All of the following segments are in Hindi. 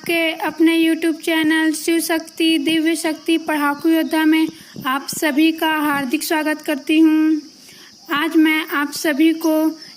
आपके अपने YouTube चैनल शिव शक्ति दिव्य शक्ति पढ़ाकू योद्धा में आप सभी का हार्दिक स्वागत करती हूँ। आज मैं आप सभी को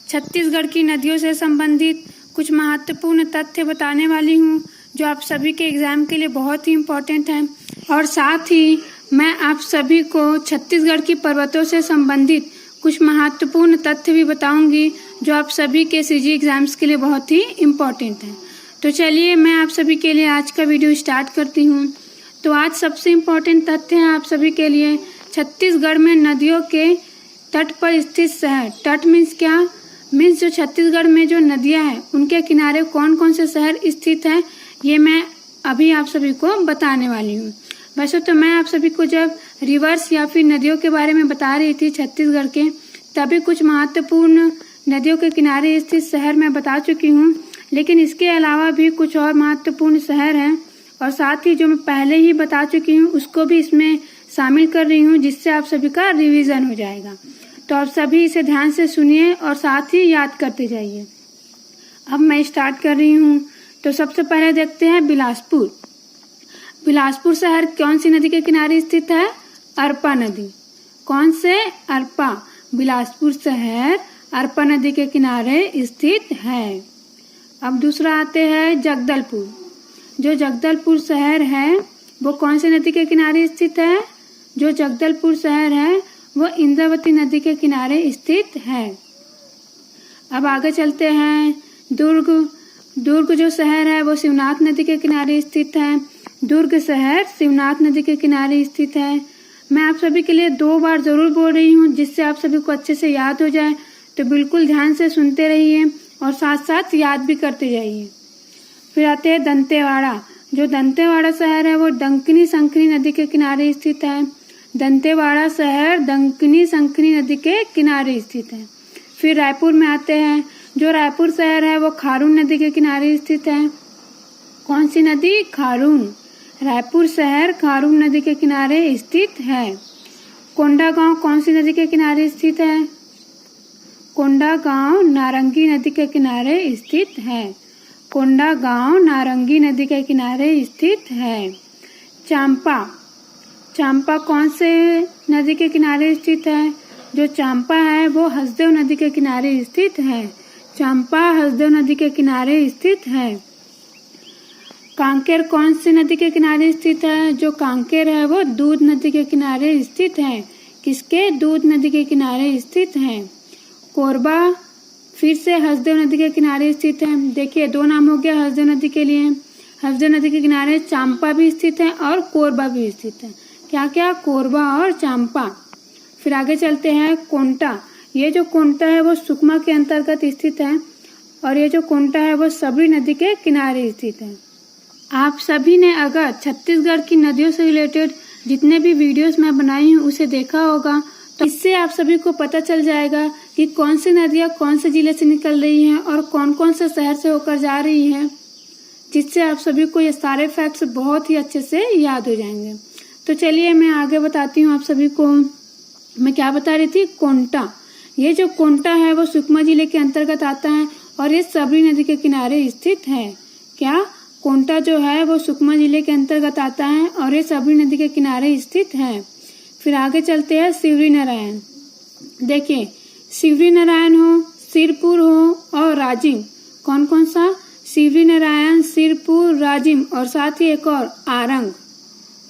छत्तीसगढ़ की नदियों से संबंधित कुछ महत्वपूर्ण तथ्य बताने वाली हूँ जो आप सभी के एग्ज़ाम के लिए बहुत ही इम्पोर्टेंट है। और साथ ही मैं आप सभी को छत्तीसगढ़ की पर्वतों से संबंधित कुछ महत्वपूर्ण तथ्य भी बताऊंगी जो आप सभी के सीजी एग्ज़ाम्स के लिए बहुत ही इम्पोर्टेंट है। तो चलिए मैं आप सभी के लिए आज का वीडियो स्टार्ट करती हूँ। तो आज सबसे इम्पोर्टेंट तथ्य है आप सभी के लिए, छत्तीसगढ़ में नदियों के तट पर स्थित शहर। तट मीन्स क्या? मीन्स जो छत्तीसगढ़ में जो नदियाँ हैं उनके किनारे कौन कौन से शहर स्थित हैं, ये मैं अभी आप सभी को बताने वाली हूँ। वैसे तो मैं आप सभी को जब रिवर्स या फिर नदियों के बारे में बता रही थी छत्तीसगढ़ के, तभी कुछ महत्वपूर्ण नदियों के किनारे स्थित शहर मैं बता चुकी हूँ, लेकिन इसके अलावा भी कुछ और महत्वपूर्ण शहर हैं और साथ ही जो मैं पहले ही बता चुकी हूँ उसको भी इसमें शामिल कर रही हूँ, जिससे आप सभी का रिवीजन हो जाएगा। तो आप सभी इसे ध्यान से सुनिए और साथ ही याद करते जाइए। अब मैं स्टार्ट कर रही हूँ। तो सबसे पहले देखते हैं बिलासपुर। बिलासपुर शहर कौन सी नदी के किनारे स्थित है? अरपा नदी। कौन से? अरपा। बिलासपुर शहर अरपा नदी के किनारे स्थित है। अब दूसरा आते हैं जगदलपुर। जो जगदलपुर शहर है वो कौन सी नदी के किनारे स्थित है? जो जगदलपुर शहर है वो इंद्रावती नदी के किनारे स्थित है। अब आगे चलते हैं दुर्ग। दुर्ग जो शहर है वो शिवनाथ नदी के किनारे स्थित है। दुर्ग शहर शिवनाथ नदी के किनारे स्थित है। मैं आप सभी के लिए 2 बार जरूर बोल रही हूँ जिससे आप सभी को अच्छे से याद हो जाए, तो बिल्कुल ध्यान से सुनते रहिए और साथ साथ याद भी करते जाइए। फिर आते हैं दंतेवाड़ा। जो दंतेवाड़ा शहर है वो डंकिनी शंखनी नदी के किनारे स्थित है। दंतेवाड़ा शहर डंकिनी शंखनी नदी के किनारे स्थित है। फिर रायपुर में आते हैं। जो रायपुर शहर है वो खारून नदी के किनारे स्थित है। कौन सी नदी? खारून। रायपुर शहर खारून नदी के किनारे स्थित है। कोंडागांव कौन सी नदी के किनारे स्थित है? कोंडागांव नारंगी नदी के किनारे स्थित है। कोंडागांव नारंगी नदी के किनारे स्थित है। चांपा। चांपा कौन से नदी के किनारे स्थित है? जो चांपा है वो हसदेव नदी के किनारे स्थित है। चांपा हसदेव नदी के किनारे स्थित है। कांकेर कौन सी नदी के किनारे स्थित है? जो कांकेर है वो दूध नदी के किनारे स्थित है। किसके? दूध नदी के किनारे स्थित है। कोरबा फिर से हसदेव नदी के किनारे स्थित है। देखिए 2 नाम हो गया हसदेव नदी के लिए। हसदेव नदी के किनारे चांपा भी स्थित है और कोरबा भी स्थित है। क्या क्या? कोरबा और चांपा। फिर आगे चलते हैं कोंटा। ये जो कोंटा है वो सुकमा के अंतर्गत स्थित है और ये जो कोंटा है वो सबरी नदी के किनारे स्थित है। आप सभी ने अगर छत्तीसगढ़ की नदियों से रिलेटेड जितने भी वीडियोस मैं बनाई हूँ उसे देखा होगा, तो इससे आप सभी को पता चल जाएगा कि कौन सी नदियाँ कौन से जिले से निकल रही हैं और कौन कौन से शहर से होकर जा रही हैं, जिससे आप सभी को ये सारे फैक्ट्स बहुत ही अच्छे से याद हो जाएंगे। तो चलिए मैं आगे बताती हूँ आप सभी को। मैं क्या बता रही थी? कोंटा। ये जो कोंटा है वो सुकमा जिले के अंतर्गत आता है और ये सबरी नदी के किनारे स्थित है। क्या? कोंटा जो है वो सुकमा जिले के अंतर्गत आता है और ये सबरी नदी के किनारे स्थित है। फिर आगे चलते हैं सिवरी नारायण। देखिए सिवरी नारायण हो, सिरपुर हो और राजिम। कौन कौन सा? सिवरी नारायण, सिरपुर, राजिम और साथ ही एक और आरंग।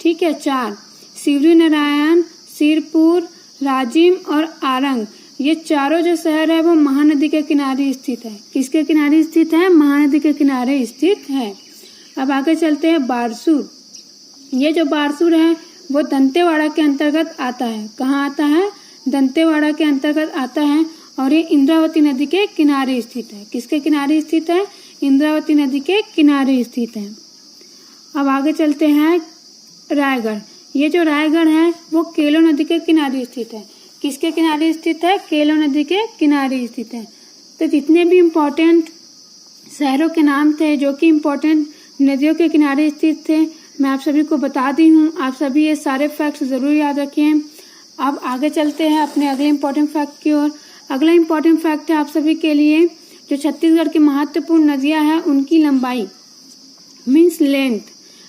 ठीक है, 4। सिवरी नारायण, सिरपुर, राजिम और आरंग, ये चारों जो शहर है वो महानदी के किनारे स्थित है। किसके किनारे स्थित है? महानदी के किनारे स्थित है। अब आगे चलते हैं बारसूर। ये जो बारसूर है वो दंतेवाड़ा के अंतर्गत आता है। कहाँ आता है? दंतेवाड़ा के अंतर्गत आता है और ये इंद्रावती नदी के किनारे स्थित है। किसके किनारे स्थित है? इंद्रावती नदी के किनारे स्थित है। अब आगे चलते हैं रायगढ़। ये जो रायगढ़ है वो केलो नदी के किनारे स्थित है। किसके किनारे स्थित है? केलो नदी के किनारे स्थित है। तो जितने भी इम्पोर्टेंट शहरों के नाम थे जो कि इम्पोर्टेंट नदियों के किनारे स्थित थे, मैं आप सभी को बता दी हूँ। आप सभी ये सारे फैक्ट्स जरूर याद रखें। अब आगे चलते हैं अपने अगले इम्पोर्टेंट फैक्ट की ओर। अगला इम्पोर्टेंट फैक्ट है आप सभी के लिए, जो छत्तीसगढ़ की महत्वपूर्ण नदियाँ हैं उनकी लंबाई। Means length.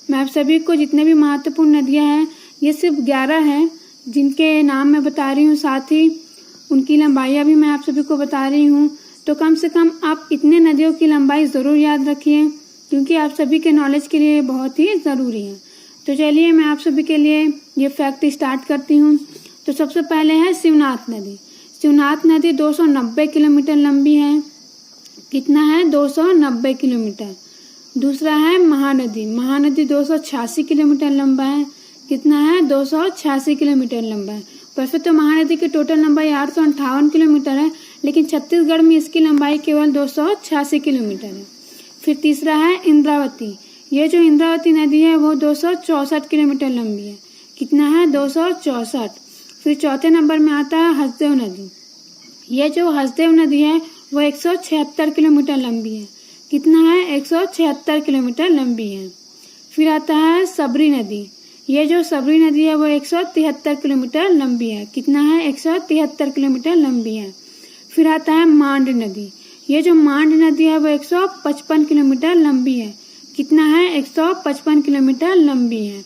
मैं आप सभी को जितने भी महत्वपूर्ण नदियाँ हैं, ये सिर्फ 11 हैं जिनके नाम मैं बता रही हूँ, साथ ही उनकी लंबाइयाँ भी मैं आप सभी को बता रही हूँ। तो कम से कम आप इतने नदियों की लंबाई ज़रूर याद रखिए, क्योंकि आप सभी के नॉलेज के लिए बहुत ही ज़रूरी है। तो चलिए मैं आप सभी के लिए ये फैक्ट स्टार्ट करती हूँ। तो सबसे पहले है शिवनाथ नदी। शिवनाथ नदी 290 किलोमीटर लंबी है। कितना है? 290 किलोमीटर। दूसरा है महानदी। महानदी 286 किलोमीटर लंबा है। कितना है? 286 किलोमीटर लंबा है। वैसे तो महानदी की टोटल लंबाई 858 किलोमीटर है, लेकिन छत्तीसगढ़ में इसकी लंबाई केवल 286 किलोमीटर है। फिर तीसरा है इंद्रावती। ये जो इंद्रावती नदी है वो 264 किलोमीटर लंबी है। कितना है? 264। फिर चौथे नंबर में आता है हसदेव नदी। ये जो हसदेव नदी है वो 176 किलोमीटर लंबी है। कितना है? 176 किलोमीटर लंबी है। फिर आता है सबरी नदी। ये जो सबरी नदी है वो 173 किलोमीटर लंबी है। कितना है? 173 किलोमीटर लंबी है। फिर आता है मांड नदी। ये जो मांड नदी है वो 155 किलोमीटर लंबी है। कितना है? 155 किलोमीटर लंबी है।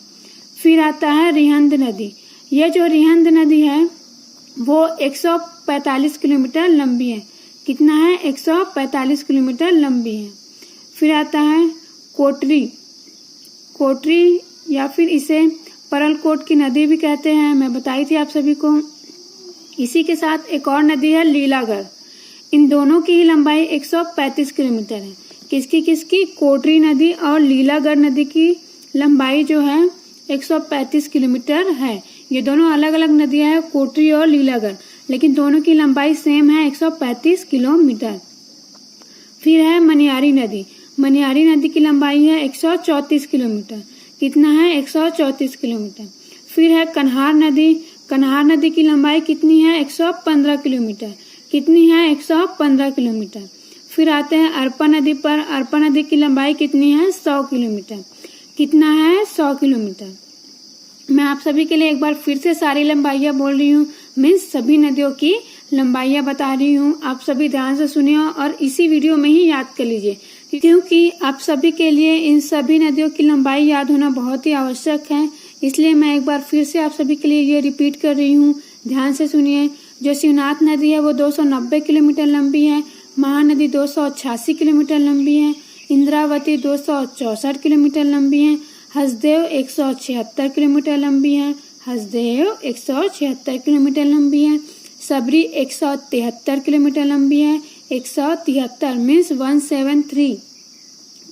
फिर आता है रिहंद नदी। ये जो रिहंद नदी है वो 145 किलोमीटर लंबी है। कितना है? 145 किलोमीटर लंबी है। फिर आता है कोटरी। कोटरी या फिर इसे परलकोट की नदी भी कहते हैं, मैं बताई थी आप सभी को। इसी के साथ एक और नदी है लीलागढ़। इन दोनों की ही लंबाई 135 किलोमीटर है। किसकी? कोटरी नदी और लीलागढ़ नदी की लंबाई जो है 135 किलोमीटर है। ये दोनों अलग अलग नदियां हैं, कोटरी और लीलागढ़, लेकिन दोनों की लंबाई सेम है, 135 किलोमीटर। फिर है मनियारी नदी। मनियारी नदी की लंबाई है 134 किलोमीटर। कितना है? 134 किलोमीटर। फिर है कन्हार नदी। कन्हार नदी की लंबाई कितनी है? 115 किलोमीटर। कितनी है? 115 किलोमीटर। फिर आते हैं अरपा नदी पर। अरपा नदी की लंबाई कितनी है? 100 किलोमीटर। कितना है? 100 किलोमीटर। मैं आप सभी के लिए एक बार फिर से सारी लंबाइयाँ बोल रही हूँ, मीन्स सभी नदियों की लंबाइयाँ बता रही हूँ। आप सभी ध्यान से सुनिए और इसी वीडियो में ही याद कर लीजिए, क्योंकि आप सभी के लिए इन सभी नदियों की लंबाई याद होना बहुत ही आवश्यक है। इसलिए मैं एक बार फिर से आप सभी के लिए ये रिपीट कर रही हूँ, ध्यान से सुनिए। जो शिवनाथ नदी है वो 290 किलोमीटर लंबी है। महानदी 286 किलोमीटर लंबी है। इंद्रावती 264 किलोमीटर लंबी है। हसदेव 176 किलोमीटर लंबी है। हसदेव 176 किलोमीटर लंबी है। सबरी 173 किलोमीटर लंबी है। 173 मीन्स 173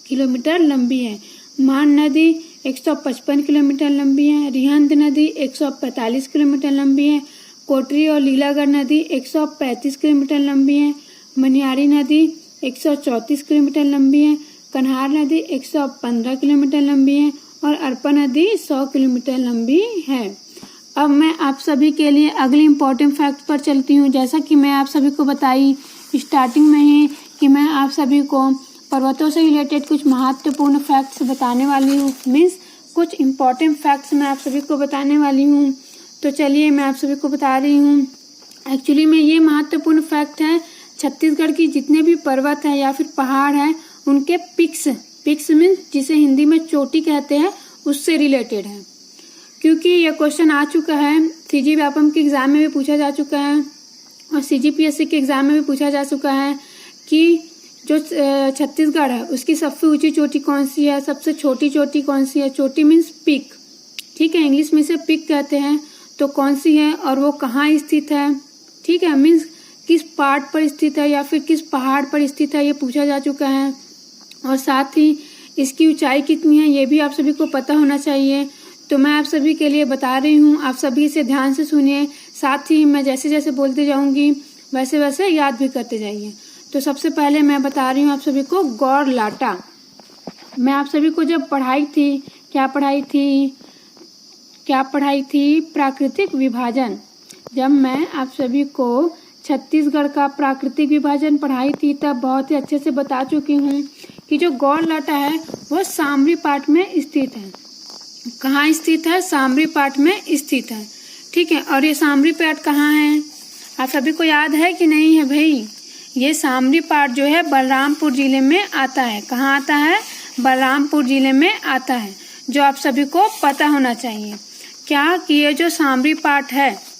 किलोमीटर लंबी है। मान नदी 155 किलोमीटर लंबी है। रिहंद नदी 145 किलोमीटर लंबी है। कोटरी और लीलागढ़ नदी 135 किलोमीटर लंबी है। मनियारी नदी 134 किलोमीटर लंबी है। कन्हार नदी 115 किलोमीटर लंबी है और अरपा नदी 100 किलोमीटर लंबी है। अब मैं आप सभी के लिए अगले इम्पोर्टेंट फैक्ट पर चलती हूँ। जैसा कि मैं आप सभी को बताई स्टार्टिंग में ही कि मैं आप सभी को पर्वतों से रिलेटेड कुछ महत्वपूर्ण फैक्ट्स बताने वाली हूँ, मीन्स कुछ इम्पोर्टेंट फैक्ट्स मैं आप सभी को बताने वाली हूँ। तो चलिए मैं आप सभी को बता रही हूँ। एक्चुअली में ये महत्वपूर्ण फैक्ट है, छत्तीसगढ़ की जितने भी पर्वत हैं या फिर पहाड़ हैं उनके पिक्स मीन्स जिसे हिंदी में चोटी कहते हैं, उससे रिलेटेड है। क्योंकि ये क्वेश्चन आ चुका है, सीजी व्यापम के एग्जाम में भी पूछा जा चुका है और सीजीपीएससी के एग्जाम में भी पूछा जा चुका है कि जो छत्तीसगढ़ है उसकी सबसे ऊंची चोटी कौन सी है, सबसे छोटी चोटी कौन सी है। चोटी मीन्स पीक, ठीक है, इंग्लिश में इसे पीक कहते हैं। तो कौन सी है और वो कहाँ स्थित है, ठीक है, मीन्स किस पार्ट पर स्थित है या फिर किस पहाड़ पर स्थित है, ये पूछा जा चुका है। और साथ ही इसकी ऊंचाई कितनी है ये भी आप सभी को पता होना चाहिए। तो मैं आप सभी के लिए बता रही हूँ, आप सभी इसे ध्यान से सुनिए, साथ ही मैं जैसे जैसे बोलते जाऊंगी वैसे वैसे याद भी करते जाइए। तो सबसे पहले मैं बता रही हूँ आप सभी को गौर लाटा। मैं आप सभी को जब पढ़ाई थी, क्या पढ़ाई थी प्राकृतिक विभाजन। जब मैं आप सभी को छत्तीसगढ़ का प्राकृतिक विभाजन पढ़ाई थी तब बहुत ही अच्छे से बता चुकी हूँ कि जो गौर लाटा है वह सामरी पाट में स्थित है। कहाँ स्थित है? सामरी पाट में स्थित है, ठीक है। और ये सामरी पाट कहाँ है, आप सभी को याद है कि नहीं है भाई? ये सामरी पाट जो है बलरामपुर जिले में आता है। कहाँ आता है? बलरामपुर जिले में आता है, जो आप सभी को पता होना चाहिए। क्या कि ये जो सामरी पाठ है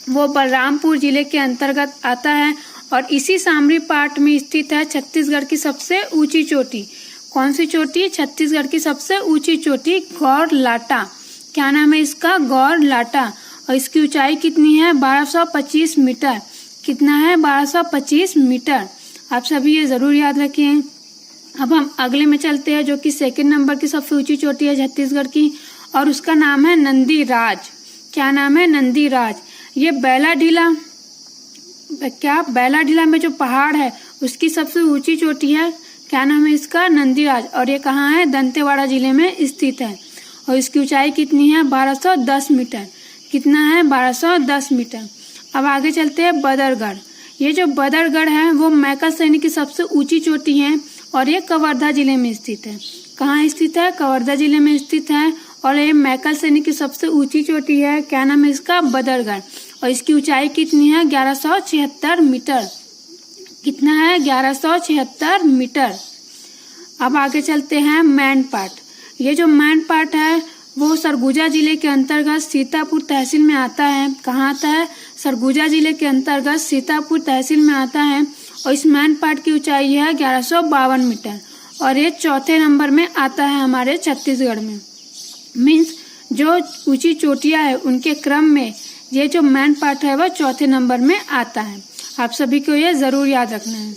वो बलरामपुर जिले के अंतर्गत आता है और इसी सामरी पाठ में स्थित है छत्तीसगढ़ की सबसे ऊंची चोटी। कौन सी चोटी? छत्तीसगढ़ की सबसे ऊंची चोटी गौर लाटा। क्या नाम है इसका? गौर लाटा। और इसकी ऊंचाई कितनी है? 1225 मीटर। कितना है? 1225 मीटर। आप सभी ये जरूर याद रखिए। अब हम अगले में चलते हैं, जो कि सेकंड नंबर की सबसे ऊंची चोटी है छत्तीसगढ़ की, और उसका नाम है नंदी राज। क्या नाम है? नंदी राज। ये बैलाडीला में जो पहाड़ है उसकी सबसे ऊंची चोटी है। क्या नाम है इसका? नंदीराज। और ये कहाँ है? दंतेवाड़ा जिले में स्थित है। और इसकी ऊंचाई कितनी है? 1210 मीटर। कितना है? 1210 मीटर। अब आगे चलते हैं बदरगढ़। ये जो बदरगढ़ है वो मैकल श्रेणी की सबसे ऊंची चोटी है और ये कवर्धा जिले में स्थित है। कहाँ स्थित है? कवर्धा जिले में स्थित है और ये मैकल श्रेणी की सबसे ऊंची चोटी है। क्या नाम है इसका? बदरगढ़। और इसकी ऊंचाई कितनी है? 1176 मीटर। कितना है? 1176 मीटर। अब आगे चलते हैं मैनपाट। ये जो मैनपाट है वो सरगुजा जिले के अंतर्गत सीतापुर तहसील में आता है। कहाँ आता है? सरगुजा जिले के अंतर्गत सीतापुर तहसील में आता है और इस मैनपाट की ऊंचाई है 1152 मीटर और ये चौथे नंबर में आता है हमारे छत्तीसगढ़ में। मीन्स जो ऊंची चोटियां है उनके क्रम में ये जो मैनपाट है वह चौथे नंबर में आता है। आप सभी को ये जरूर याद रखना है।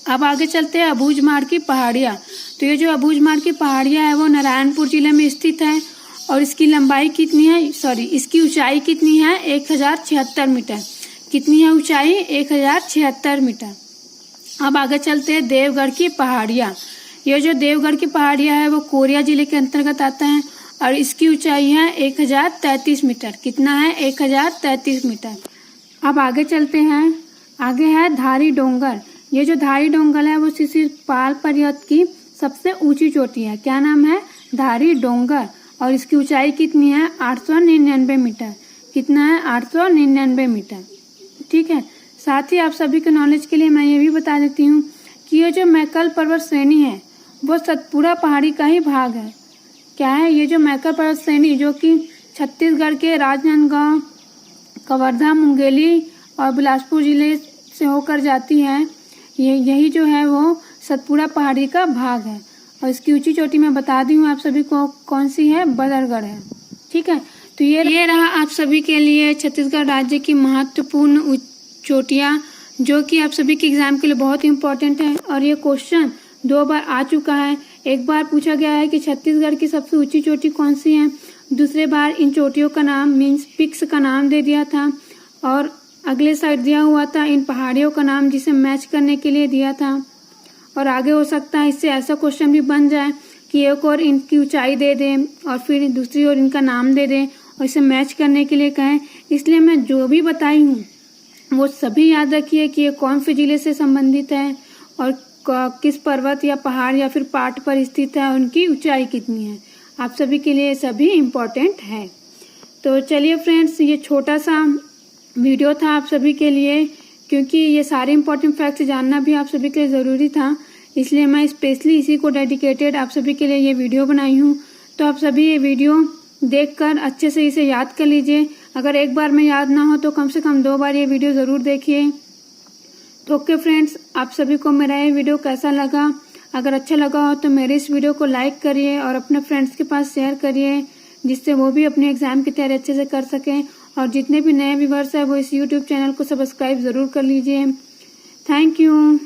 अब आगे चलते हैं अबूझमाड़ की पहाड़ियाँ। तो ये जो अबूझमाड़ की पहाड़ियाँ है वो नारायणपुर जिले में स्थित है और इसकी लंबाई कितनी है? इसकी ऊंचाई कितनी है? 1076 मीटर। कितनी है ऊंचाई? 1076 मीटर। अब आगे चलते हैं देवगढ़ की पहाड़ियाँ। ये जो देवगढ़ की पहाड़ियाँ है वो कोरिया जिले के अंतर्गत आता है और इसकी ऊंचाई है 1033 मीटर। कितना है? 1033 मीटर। अब आगे चलते हैं। आगे है धारी डोंगर। ये जो धारी डोंगर है वो शिशिरपाल पर्वत की सबसे ऊंची चोटी है। क्या नाम है? धारी डोंगर। और इसकी ऊंचाई कितनी है? 899 मीटर। कितना है? 899 मीटर। ठीक है। साथ ही आप सभी के नॉलेज के लिए मैं ये भी बता देती हूँ कि ये जो मैकल पर्वत श्रेणी है वो सतपुड़ा पहाड़ी का ही भाग है। क्या है? ये जो मैकल पर्वत श्रेणी जो कि छत्तीसगढ़ के राजनांदगांव, कवर्धा, मुंगेली और बिलासपुर जिले से होकर जाती है, यही जो है वो सतपुड़ा पहाड़ी का भाग है। और इसकी ऊंची चोटी मैं बता दी हूँ आप सभी को कौन सी है? बदरगढ़ है। ठीक है। तो ये रहा आप सभी के लिए छत्तीसगढ़ राज्य की महत्वपूर्ण चोटियाँ, जो कि आप सभी के एग्जाम के लिए बहुत इंपॉर्टेंट है। और ये क्वेश्चन 2 बार आ चुका है। एक बार पूछा गया है कि छत्तीसगढ़ की सबसे ऊंची चोटी कौन सी है, दूसरे बार इन चोटियों का नाम मीन्स पिक्स का नाम दे दिया था और अगले साइड दिया हुआ था इन पहाड़ियों का नाम जिसे मैच करने के लिए दिया था। और आगे हो सकता है इससे ऐसा क्वेश्चन भी बन जाए कि एक और इनकी ऊंचाई दे दें और फिर दूसरी ओर इनका नाम दे दें और इसे मैच करने के लिए कहें। इसलिए मैं जो भी बताई हूँ वो सभी याद रखिए कि ये कौन से जिले से संबंधित है और किस पर्वत या पहाड़ या फिर पाट पर स्थित है, उनकी ऊंचाई कितनी है। आप सभी के लिए सभी इम्पोर्टेंट है। तो चलिए फ्रेंड्स, ये छोटा सा वीडियो था आप सभी के लिए, क्योंकि ये सारे इम्पोर्टेंट फैक्ट्स जानना भी आप सभी के लिए ज़रूरी था, इसलिए मैं स्पेशली इसी को डेडिकेटेड आप सभी के लिए ये वीडियो बनाई हूँ। तो आप सभी ये वीडियो देखकर अच्छे से इसे याद कर लीजिए। अगर एक बार में याद ना हो तो कम से कम 2 बार ये वीडियो ज़रूर देखिए। तो ओके फ्रेंड्स, आप सभी को मेरा ये वीडियो कैसा लगा? अगर अच्छा लगा हो तो मेरे इस वीडियो को लाइक करिए और अपने फ्रेंड्स के पास शेयर करिए, जिससे वो भी अपने एग्जाम की तैयारी अच्छे से कर सकें। और जितने भी नए व्यूअर्स हैं वो इस यूट्यूब चैनल को सब्सक्राइब ज़रूर कर लीजिए। Thank you.